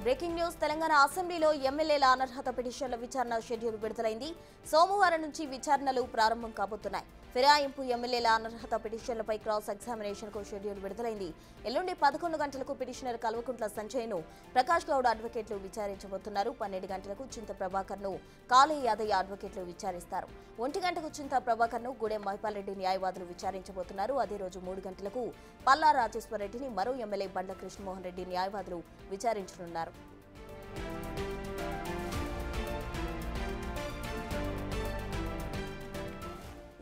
Breaking news Telangana అసెంబ్లీలో ఎమ్మెల్యేల అనర్హత పిటిషన్ల విచారణ షెడ్యూల్ విడుదలైంది. సోమవారం నుంచి విచారణలు ప్రారంభం కాబోతున్నాయి. ఫిరాయింపు ఎమ్మెల్యేల అనర్హత పిటిషన్లపై క్రాస్ ఎగ్జామినేషన్ కు షెడ్యూల్ విడుదలైంది. ఎల్లుండి 11 గంటలకు పిటిషనర్ కల్వకుంట్ల సంజయ్ను ప్రకాష్ గౌడ్ అడ్వకేట్లు విచారించబోతున్నారు. 12 గంటలకు చింత ప్రభాకర్ ను కాళీ యాదయ్య అడ్వకేట్లు విచారిస్తారు. 1 గంటకు చింత ప్రభాకర్ ను గూడెం మైపాల్రెడ్డి న్యాయవాదులు విచారించబోతున్నారు. అదే రోజు 3 గంటలకు పల్లా రాజేశ్వర్ రెడ్డిని మరో ఎమ్మెల్యే బండ్ల కృష్ణమోహన్ రెడ్డి న్యాయవాదులు విచారించనున్నారు.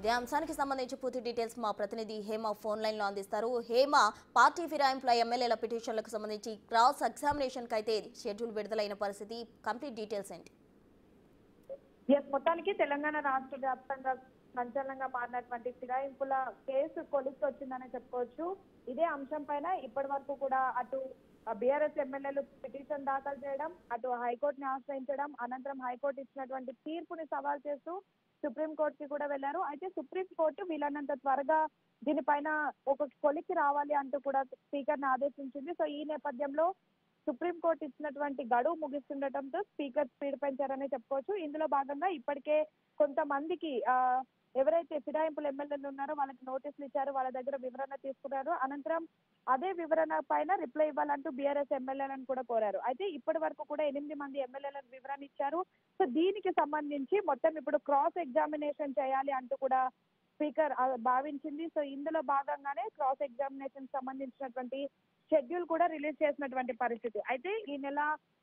ఇదే అంశానికి సంబంధించి పూర్తి డీటెయిల్స్ మా ప్రతినిధి హేమ ఫోన్ లైన్ లో అందిస్తారు. హేమ, పార్టీ ఫిరాయింపుల ఎమ్మెల్యేల పిటిషన్లకు సంబంధించి క్రాస్ ఎగ్జామినేషన్ కి అయితే షెడ్యూల్ విడుదలైన పరిస్థితి, కంప్లీట్ డీటెయిల్స్ ఏంటి? మొత్తానికి తెలంగాణ రాష్ట్ర వ్యాప్తంగా సంచలనంగా మారినటువంటి ఫిరాయింపుల కేసు కొలిక్కి వచ్చిందనే చెప్పుకోవచ్చు. ఇదే అంశం పైన ఇప్పటి వరకు కూడా అటు బీఆర్ఎస్ ఎమ్మెల్యేలు పిటిషన్ దాఖలు చేయడం, అటు హైకోర్టుని ఆశ్రయించడం, అనంతరం హైకోర్టు ఇచ్చినటువంటి తీర్పుని సవాల్ చేస్తూ సుప్రీంకోర్టుకి కూడా వెళ్లారు. అయితే సుప్రీంకోర్టు వీలైనంత త్వరగా దీనిపైన ఒక కొలిక్కి రావాలి అంటూ కూడా స్పీకర్ ని ఆదేశించింది. సో ఈ నేపథ్యంలో సుప్రీంకోర్టు ఇచ్చినటువంటి గడువు ముగిస్తుండటంతో స్పీకర్ స్పీడ్ పెంచారనే చెప్పుకోవచ్చు. ఇందులో భాగంగా ఇప్పటికే కొంతమందికి ఎవరైతే ఫిరాయింపుల ఎమ్మెల్యేలు ఉన్నారో వాళ్ళకి నోటీసులు ఇచ్చారు, వాళ్ళ దగ్గర వివరణ తీసుకున్నారు. అనంతరం అదే వివరణ పైన రిప్లై ఇవ్వాలంటూ బీఆర్ఎస్ ఎమ్మెల్యేలను కూడా కోరారు. అయితే ఇప్పటి వరకు కూడా 8 మంది ఎమ్మెల్యేలకు వివరణ ఇచ్చారు. సో దీనికి సంబంధించి మొత్తం ఇప్పుడు క్రాస్ ఎగ్జామినేషన్ చేయాలి అంటూ కూడా స్పీకర్ భావించింది. సో ఇందులో భాగంగానే క్రాస్ ఎగ్జామినేషన్ సంబంధించినటువంటి షెడ్యూల్ కూడా రిలీజ్ చేసినటువంటి పరిస్థితి. అయితే ఈ నెల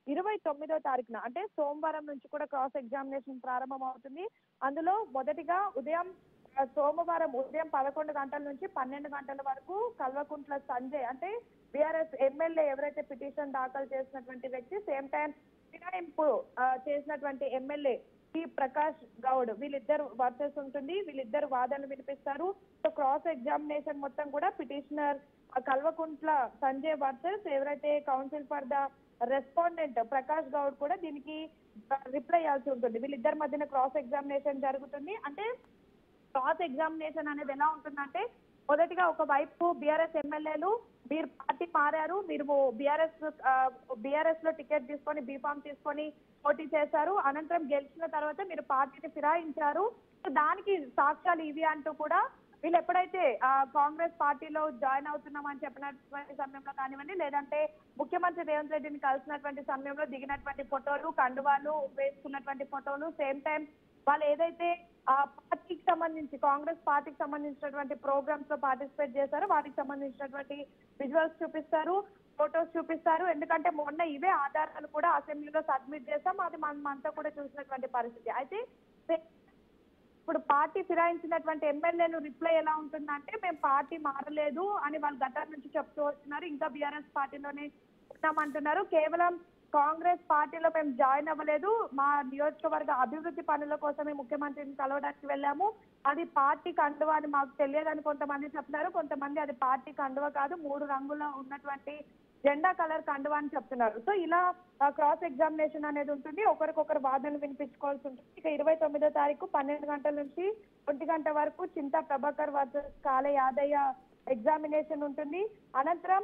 29వ తారీఖున అంటే సోమవారం నుంచి కూడా క్రాస్ ఎగ్జామినేషన్ ప్రారంభం అవుతుంది. అందులో మొదటిగా సోమవారం ఉదయం 11 గంటల నుంచి 12 గంటల వరకు కల్వకుంట్ల సంజయ్ అంటే బీఆర్ఎస్ ఎమ్మెల్యే ఎవరైతే పిటిషన్ దాఖలు చేసినటువంటి వ్యక్తి, సేమ్ టైం ఫిరాయింపు చేసినటువంటి ఎమ్మెల్యే టి ప్రకాష్ గౌడ్, వీళ్ళిద్దరు వర్సెస్ ఉంటుంది. వీళ్ళిద్దరు వాదనలు వినిపిస్తారు. సో క్రాస్ ఎగ్జామినేషన్ మొత్తం కూడా పిటిషనర్ కల్వకుంట్ల సంజయ్ వర్సెస్ ఎవరైతే council for the respondent Prakash Goud కూడా దీనికి రిప్లై ఇవ్వాల్సి ఉంటుంది. వీళ్ళిద్దరి మధ్యన క్రాస్ ఎగ్జామినేషన్ జరుగుతుంది. అంటే క్రాస్ ఎగ్జామినేషన్ అనేది ఎలా ఉంటుందంటే, మొదటిగా ఒక వైపు బీఆర్ఎస్ ఎమ్మెల్యేలు మీరు పార్టీ మారారు, మీరు బీఆర్ఎస్ లో టికెట్ తీసుకొని బీఫామ్ తీసుకొని పోటీ చేశారు, అనంతరం గెలిచిన తర్వాత మీరు పార్టీని ఫిరాయించారు, దానికి సాక్ష్యాలు ఇవి అంటూ కూడా వీళ్ళు ఎప్పుడైతే కాంగ్రెస్ పార్టీలో జాయిన్ అవుతున్నామని చెప్పినటువంటి సమయంలో కానివ్వండి, లేదంటే ముఖ్యమంత్రి రేవంత్ రెడ్డిని కలిసినటువంటి సమయంలో దిగినటువంటి ఫోటోలు, కండువాలు వేసుకున్నటువంటి ఫోటోలు, సేమ్ టైం వాళ్ళు ఏదైతే పార్టీకి సంబంధించి కాంగ్రెస్ పార్టీకి సంబంధించినటువంటి ప్రోగ్రామ్స్ లో పార్టిసిపేట్ చేశారో వాటికి సంబంధించినటువంటి విజువల్స్ చూపిస్తారు, ఫోటోస్ చూపిస్తారు. ఎందుకంటే మొన్న ఇవే ఆధారాలు కూడా అసెంబ్లీలో సబ్మిట్ చేస్తాం, అది మనమంతా కూడా చూసినటువంటి పరిస్థితి. అయితే ఇప్పుడు పార్టీ ఫిరాయించినటువంటి ఎమ్మెల్యేలు రిప్లై ఎలా ఉంటుందంటే, మేము పార్టీ మారలేదు అని వాళ్ళు గతం నుంచి చెప్తూ వస్తున్నారు, ఇంకా బీఆర్ఎస్ పార్టీలోనే ఉన్నామంటున్నారు, కేవలం కాంగ్రెస్ పార్టీలో మేము జాయిన్ అవ్వలేదు, మా నియోజకవర్గ అభివృద్ధి పనుల కోసమే ముఖ్యమంత్రిని కలవడానికి వెళ్ళాము, అది పార్టీ కండువా అని మాకు తెలియదని కొంతమంది చెప్తున్నారు. కొంతమంది అది పార్టీ కండువా కాదు, 3 రంగుల్లో ఉన్నటువంటి జెండా కలర్ కండువా అని చెప్తున్నారు. సో ఇలా క్రాస్ ఎగ్జామినేషన్ అనేది ఉంటుంది. ఒకరికొకరు వాదనలు వినిపించుకోవాల్సి ఉంటుంది. ఇక 29వ తారీఖు 12 గంటల నుంచి 1 గంట వరకు చింతా ప్రభాకర్ వర్సెస్ కాళీ యాదయ్య ఎగ్జామినేషన్ ఉంటుంది. అనంతరం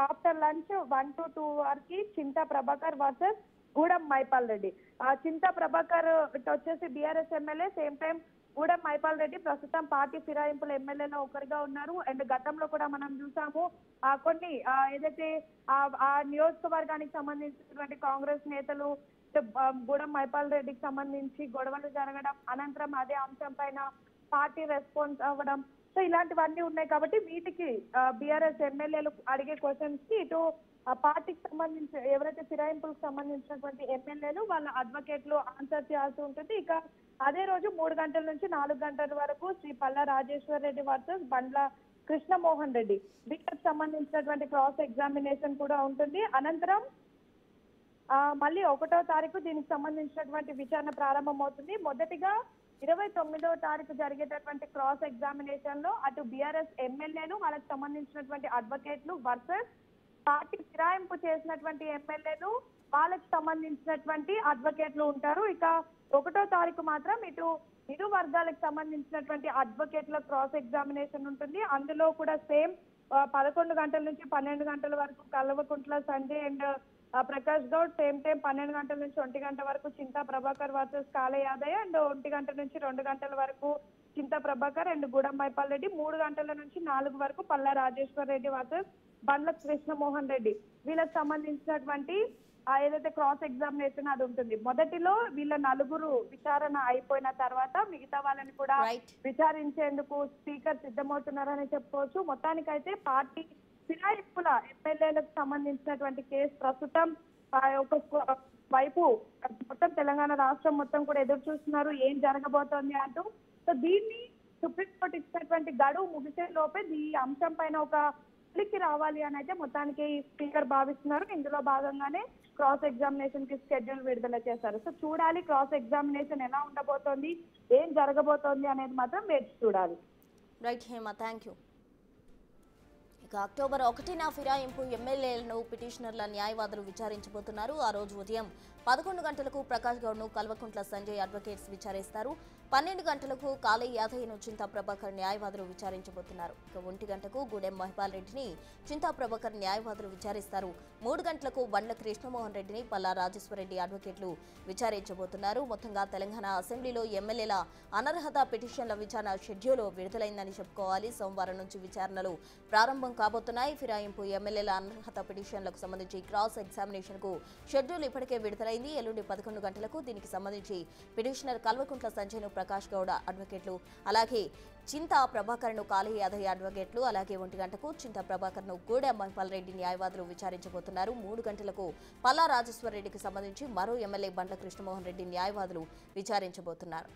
ఆఫ్టర్ లంచ్ 1 to 2 వరకు చింతా ప్రభాకర్ వర్సెస్ గూడెం మైపాల్రెడ్డి. చింతా ప్రభాకర్ వచ్చేసి BRS MLA, same time Gudem Mahipal Reddy ప్రస్తుతం పార్టీ ఫిరాయింపుల ఎమ్మెల్యేలో ఒకరిగా ఉన్నారు. అండ్ గతంలో కూడా మనం చూసాము కొన్ని ఏదైతే ఆ నియోజకవర్గానికి సంబంధించినటువంటి కాంగ్రెస్ నేతలు గూడెం మైపాల్రెడ్డికి సంబంధించి గొడవలు జరగడం, అనంతరం అదే అంశం పైన పార్టీ రెస్పాన్స్ అవ్వడం, సో ఇలాంటివన్నీ ఉన్నాయి. కాబట్టి వీటికి బీఆర్ఎస్ ఎమ్మెల్యేలు అడిగే క్వశ్చన్స్ కి ఇటు పార్టీకి సంబంధించి ఎవరైతే ఫిరాయింపులకు సంబంధించినటువంటి ఎమ్మెల్యేలు వాళ్ళ అడ్వకేట్లు ఆన్సర్ చేయాల్సి ఉంటుంది. ఇక అదే రోజు 3 గంటల నుంచి 4 గంటల వరకు శ్రీ పల్లా రాజేశ్వర్ రెడ్డి వర్సెస్ బండ్ల కృష్ణమోహన్ రెడ్డి, వీటికి సంబంధించినటువంటి క్రాస్ ఎగ్జామినేషన్ కూడా ఉంటుంది. అనంతరం మళ్ళీ 1వ తారీఖు దీనికి సంబంధించినటువంటి విచారణ ప్రారంభమవుతుంది. మొదటిగా 29వ తారీఖు జరిగేటటువంటి క్రాస్ ఎగ్జామినేషన్ లో అటు బీఆర్ఎస్ ఎమ్మెల్యేలు వాళ్ళకి సంబంధించినటువంటి అడ్వకేట్లు వర్సెస్ పార్టీ ఫిరాయింపు చేసినటువంటి ఎమ్మెల్యేలు వాళ్ళకి సంబంధించినటువంటి అడ్వకేట్లు ఉంటారు. ఇక 1వ తారీఖు మాత్రం ఇరు వర్గాలకు సంబంధించినటువంటి అడ్వకేట్ల క్రాస్ ఎగ్జామినేషన్ ఉంటుంది. అందులో కూడా సేమ్ 11 గంటల నుంచి 12 గంటల వరకు Kalvakuntla Sanjay and Prakash Goud, same time 12 గంటల నుంచి 1 గంట వరకు చింతా ప్రభాకర్ వర్సెస్ కాళ యాదయ్య, అండ్ 1 గంట నుంచి 2 గంటల వరకు చింతా ప్రభాకర్ అండ్ గూడెం మైపాల్ రెడ్డి, 3 గంటల నుంచి 4 వరకు పల్లా రాజేశ్వర్ రెడ్డి వర్సెస్ బండ్ల కృష్ణమోహన్ రెడ్డి. వీళ్ళకి సంబంధించినటువంటి ఏదైతే క్రాస్ ఎగ్జామినేషన్ అది ఉంటుంది. మొదటిలో వీళ్ళ నలుగురు విచారణ అయిపోయిన తర్వాత మిగతా వాళ్ళని కూడా విచారించేందుకు స్పీకర్ సిద్ధమవుతున్నారని చెప్పుకోవచ్చు. మొత్తానికైతే పార్టీ ఫిరాయింపుల ఎమ్మెల్యేలకు సంబంధించినటువంటి కేసు ప్రస్తుతం ఒక వైపు మొత్తం తెలంగాణ రాష్ట్రం మొత్తం కూడా ఎదురు చూస్తున్నారు ఏం జరగబోతోంది అంటూ. సో దీన్ని సుప్రీంకోర్టు ఇచ్చినటువంటి గడువు ముగిసే లోపే ఈ అంశం పైన ఒక కి రావాలి అని అయితే మొత్తానికి స్పీకర్ భావిస్తున్నారు. ఇందులో భాగంగానే క్రాస్ ఎగ్జామినేషన్ కి షెడ్యూల్ విడుదల చేశారు. సో చూడాలి క్రాస్ ఎగ్జామినేషన్ ఎలా ఉండబోతోంది, ఏం జరగబోతోంది అనేది మాత్రం వేచి చూడాలి. Right Hema, thank you. ఇక అక్టోబర్ 1న ఫిరాయింపు ఎమ్మెల్యేలను పిటిషనర్ల న్యాయవాదులు విచారించబోతున్నారు. ఆ రోజు ఉదయం 11 గంటలకు ప్రకాష్ గౌడ్ను కల్వకుంట్ల సంజయ్ అడ్వకేట్స్ విచారిస్తారు. 12 గంటలకు కాళ యాదయ్యను చింతా ప్రభాకర్ న్యాయవాదులు విచారించబోతున్నారు. ఇక 1 గంటకు గూడెం మహిపాల్ రెడ్డిని చింతా ప్రభాకర్ న్యాయవాదులు విచారిస్తారు. 3 గంటలకు బండ్ల కృష్ణమోహన్ రెడ్డిని పల్లా రాజేశ్వరరెడ్డి అడ్వకేట్లు విచారించబోతున్నారు. మొత్తంగా తెలంగాణ అసెంబ్లీలో ఎమ్మెల్యేల అనర్హత పిటిషన్ల విచారణ షెడ్యూల్ విడుదలైందని చెప్పుకోవాలి. సోమవారం నుంచి విచారణలు ప్రారంభం కాబోతున్నాయి. ఫిరాయింపు ఎమ్మెల్యేల అనర్హత పిటిషన్లకు సంబంధించి క్రాస్ ఎగ్జామినేషన్ కు షెడ్యూల్ ఇప్పటికే విడుదలైంది. ఎల్లుండి 11 గంటలకు దీనికి సంబంధించి పిటిషనర్ కల్వకుంట్ల సంజయ్ను ప్రకాష్ గౌడ అడ్వకేట్లు, అలాగే చింతా ప్రభాకర్ను కాళ యాదయ్య అడ్వకేట్లు, అలాగే 1 గంటకు చింతా ప్రభాకర్ను గూడెం మహిపాల్ రెడ్డి న్యాయవాదులు విచారించబోతున్నారు. 3 గంటలకు పల్లా రాజేశ్వర్ రెడ్డికి సంబంధించి మరో ఎమ్మెల్యే బండ్ల కృష్ణమోహన్ రెడ్డి న్యాయవాదులు విచారించబోతున్నారు.